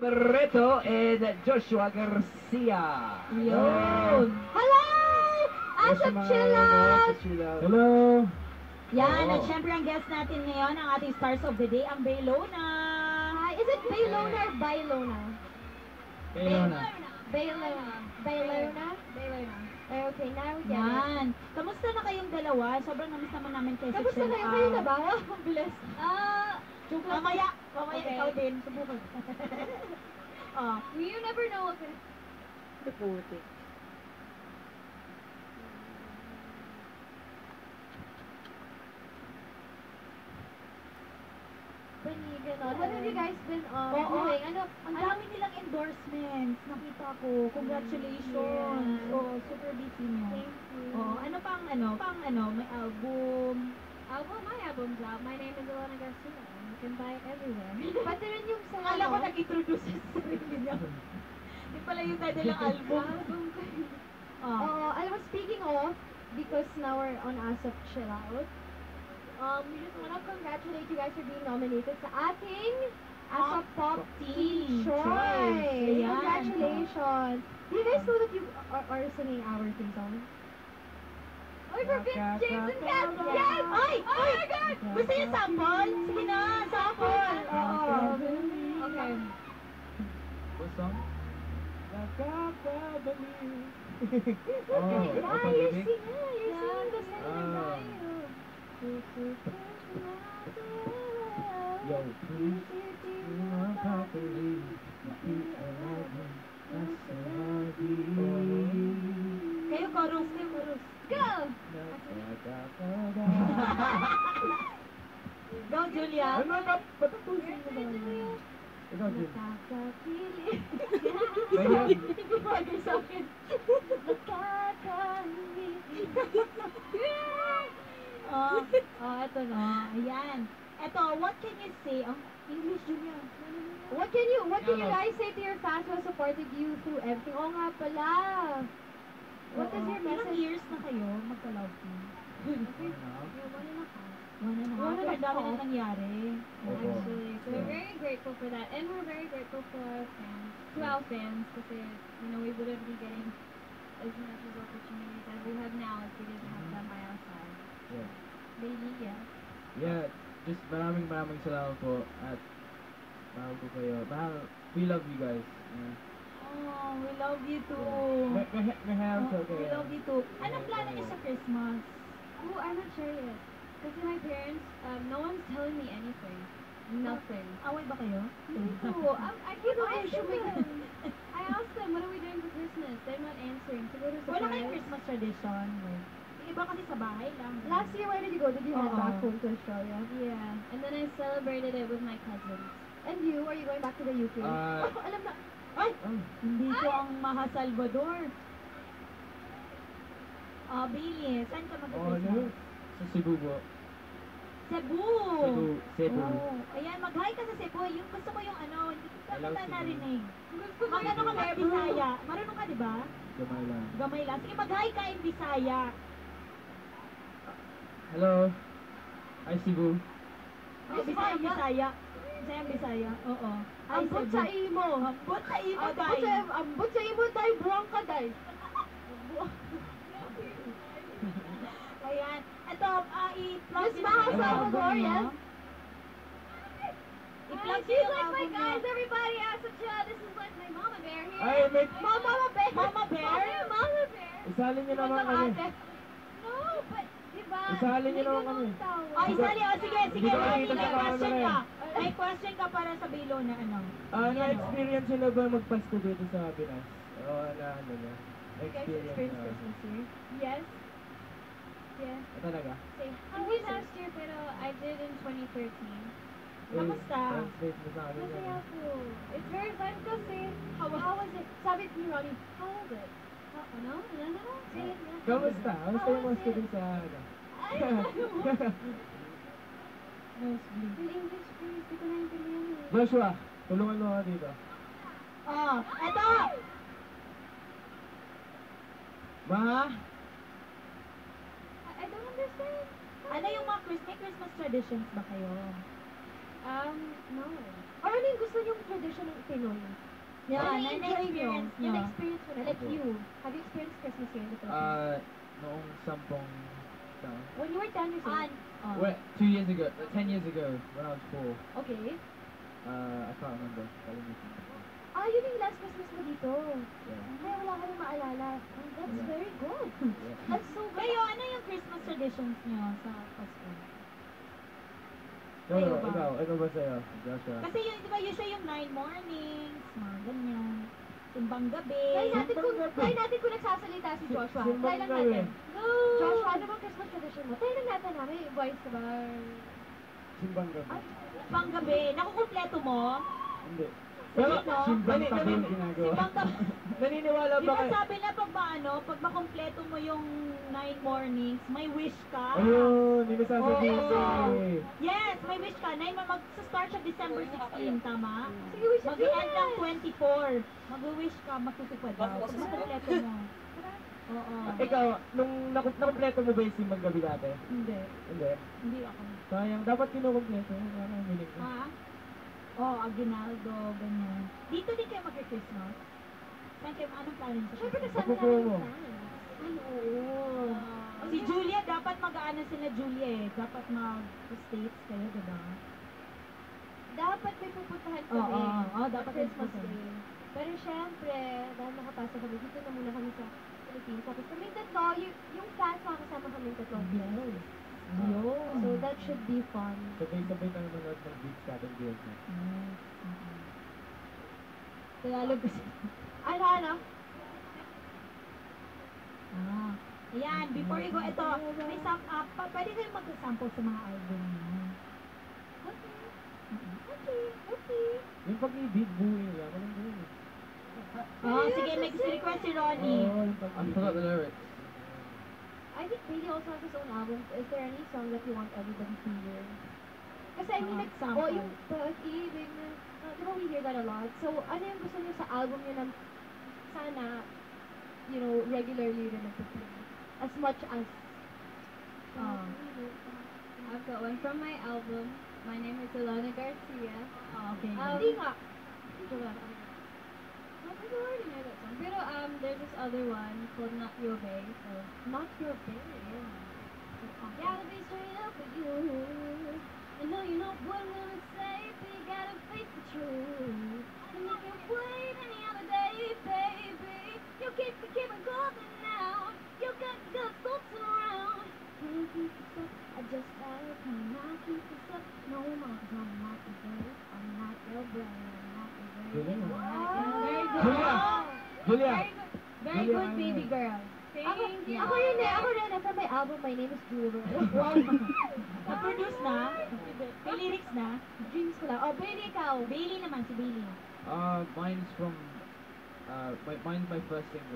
Barreto and Joshua Garcia. Yun. Hello! Asap Chillout! Hello! Yan, at syempre ang guest natin ngayon, ang ating stars of the day, ang Baylona. Hi, is it Baylona or Baylona? Baylona. Baylona. Baylona? Baylona. Okay, now we get Yan. Kamusta na kayong dalawa? Sobrang namiss naman namin kayo sa Kamusta kayo? Kayo na ba? Ang bilis. Joke lang. Mamaya Okay. ikaw din. Subukan. You never know what Puti. What have you guys been doing? Ang dami nilang endorsements. Nakita ko. Congratulations. Yeah. Oh, super busy mo. Thank you. Oh, ano pang may album. My album's out. My name is Elena Garcia. You can buy it everywhere. Pati rin yung sa Akala ko nag-introduce sa sarili niya. Hindi pala yung title ng album. I was speaking of, because now we're on Asap Chill Out, we just want to congratulate you guys for being nominated sa ating Asap Pop Teen Choice. Ayan. Congratulations. Do you guys know that you are singing our theme song? Oh, for Vince James and Kat! Yes! Ay! Oh my God! Gusto niyo sample? Sige na, sample! Oo. Okay. What song? Nakakabaliw. Why you singing? You're singing the singing Ah. Yo, please, nakakabaliw. Ialagin na sa Kayo chorus, kayo chorus. Go! Go, Julia. Ano na? Patapusin mo ba? Ikaw, Jun. Nakakakilig. Ayan. Hindi bagay sa akin. Nakakakilig. Eto na. Ayan. Eto, what can you say? English, Julia. What can you guys say to your fans who have supported you through everything? Oo nga pala. What is your Ilang message? years na kayo magka-love team? One and a half. One and a Ang dami half. na nangyari. Opo. Actually, so we're very grateful for that, and we're very grateful for our fans, to our fans, because we wouldn't be getting as much as opportunities as we have now if we didn't have them by our side. Yeah. Baby, yeah. Yeah, just maraming salamat po at mahal ko kayo. We love you guys. Yeah. Oh, we love you too. May have Oh, we love you too. Anong plano niyo sa Christmas? Oh, I'm not sure yet. Because my parents, no one's telling me anything. Nothing. Away ba kayo? No, I keep asking them. I asked them, what are we doing for Christmas? They're not answering. So go to Wala kayong surprise. Christmas tradition. Yung iba kasi sa bahay lang. Last year, where did you go? Did you head Oo. back home to Australia? Yeah. And then I celebrated it with my cousins. And you? Are you going back to the UK? Alam na. Ay! Hindi ko ang Maha Salvador. Billy, saan ka mag-Christmas? Sa Cebu po. Cebu! Cebu. Oh, ayan, mag-hi ka sa Cebu. Yung gusto ko yung hindi ko Hello, pa Cebu. narinig. Gusto ko Mag-ano ka mag-Bisaya? Marunong ka, di ba? Gamay lang. Gamay lang. Sige, mag-hi ka in Bisaya. Hello. Hi, Cebu. Oh, Bisaya, Bisaya. Bisaya, oo. Hi, Ambot Cebu. sa imo. Ambot sa imo, Ambot day. ambot sa imo, day. Buwang ka, day. Ayan. Ito, i-plug Miss din Maha ang Salvador, album, yes? no? I-plug din She's ang like my album, guys, no? everybody ask a chat. This is like my mama bear here. Ay, may... Mama bear. Mama Bear? Mama bear. Isalin niyo naman kami. No, but, diba? Isalin niyo naman kami. Ay, sali. O, sige, Hindi sige. ko May nakita sa question camera ka. May question ka para sa Bilo na ano. Na-experience niyo na ba magpasko dito sa Pinas? Oo, ano na. You guys Experience experienced na. Christmas here? Yes. Yeah. Talaga? Hindi last year, pero I did in 2013. Kamusta? Translate mo sa akin yan. Masaya po. It's very fun kasi. How was it? Sabi ni Ronnie, how was it? Ano? Say it na. Kamusta? Kamusta yung mga students sa ano? I don't know. Mostly. Yung English, please. Di ko naintindihan eh. Joshua, tulungan mo ako dito. Oh, eto! Ma? I don't understand. Ano yung mga Christmas traditions ba kayo? No. Or ano yung gusto niyong tradition ng Pinoy? Yan, Ano na na-enjoy experience nyo? nyo. Na-experience mo na. Like Opo. you. Have you experienced Christmas here in the Philippines? Noong 10 taon. When you were 10 years old. Oh. Well, 2 years ago, 10 years ago, when I was 4, Okay. I can't remember. Kalimutan ko. Yun yung last Christmas mo dito. Yeah. Kaya wala ka rin maalala. Oh, that's Yeah. very good. Yeah. That's so good. Kayo, ano yung Christmas traditions nyo sa Pasko? Ikaw ba sa'yo, Joshua? Kasi yun, di ba usually yung 9 mornings, mga ganyan. Simbang gabi. Try natin kung nagsasalita si Joshua. Try Simbang lang gabi. natin. Joshua, ano bang Christmas tradition mo? Try lang natin namin. Voice ka ba? Simbang gabi. Simbang gabi. Nakukumpleto mo? Hindi. Pero, Simbang tabi yung ginagawa. Simbang gabi. Naniniwala Di ba sabi na pag makumpleto mo yung 9 mornings, may wish ka? Ayun, hindi nasasabihin Oo. ko eh. Yes, may wish ka. Mag-start siya December 16, tama? Sige, wish mo Mag-end ng 24. Mag-wish ka, magtutupad daw. Pag makumpleto mo. Oo. Ikaw, nung nakumpleto mo ba yung simbang gabi dati? Hindi. Hindi. Hindi ako. Sayang, dapat kinukumpleto. Parang hiling ko. Ha? Aguinaldo, ganyan. Dito din kayo mag-Christmas? Saan kayo, anong plano sa Siyempre Christmas? kasama Nakukuha namin mo. yung fans. Ay, oo. Si Julia, dapat mag-aano sila Julia eh. Dapat mag-states kayo, diba? Dapat may pupuntahan Oo, kami. dapat may Christmas pupuntahan. Day. Pero syempre, dahil nakapasok kami, dito na muna kami sa Philippines. Tapos kami tatlo, yung fans makakasama kami tatlo. Yes. Ah. Yun. So that should be fun. Sabay-sabay tayo manood ng Beach Cabin Girls. Tagalog kasi. Ano? Ayan, before you go, ito, may pwede kayong mag-sample sa mga album niyo. Okay. Yung pag-ibig, buhay lang. Walang buhay. Sige, request si Ronnie. Yung pag-ibig. I forgot the lyrics. I think Bailey also has his own album. Is there any song that you want everybody to hear? Kasi I mean, Sample. yung pag-ibig na, di ba we hear that a lot? So, ano yung gusto niyo sa album niyo na sana, you know, regularly rin nagpa-play? As much as, I've got one from my album. My name is Ilona Garcia. Okay. hindi nga. I think I already know that song. Pero there's this other one called Not Your Bay. So Not your baby. gotta be straight up with you. I know you know what I'm gonna say, but you gotta face the truth. And you can't wait any other day, baby. You keep it golden now. You got good folks around. Can't keep this up. I just gotta cannot keep this up. No more, 'cause I'm not your babe. I'm not your babe. I'm not your babe. Galing, I'm ah. not your babe. Julia! Julia! Very Julia, good, ano? baby girl. Ako Thank you. ako rin, from my album, my name is Julia. Na-produce na? May lyrics na? Dreams ko lang. Bailey, ikaw. Bailey naman, si Bailey. Mine's from, mine's my first single.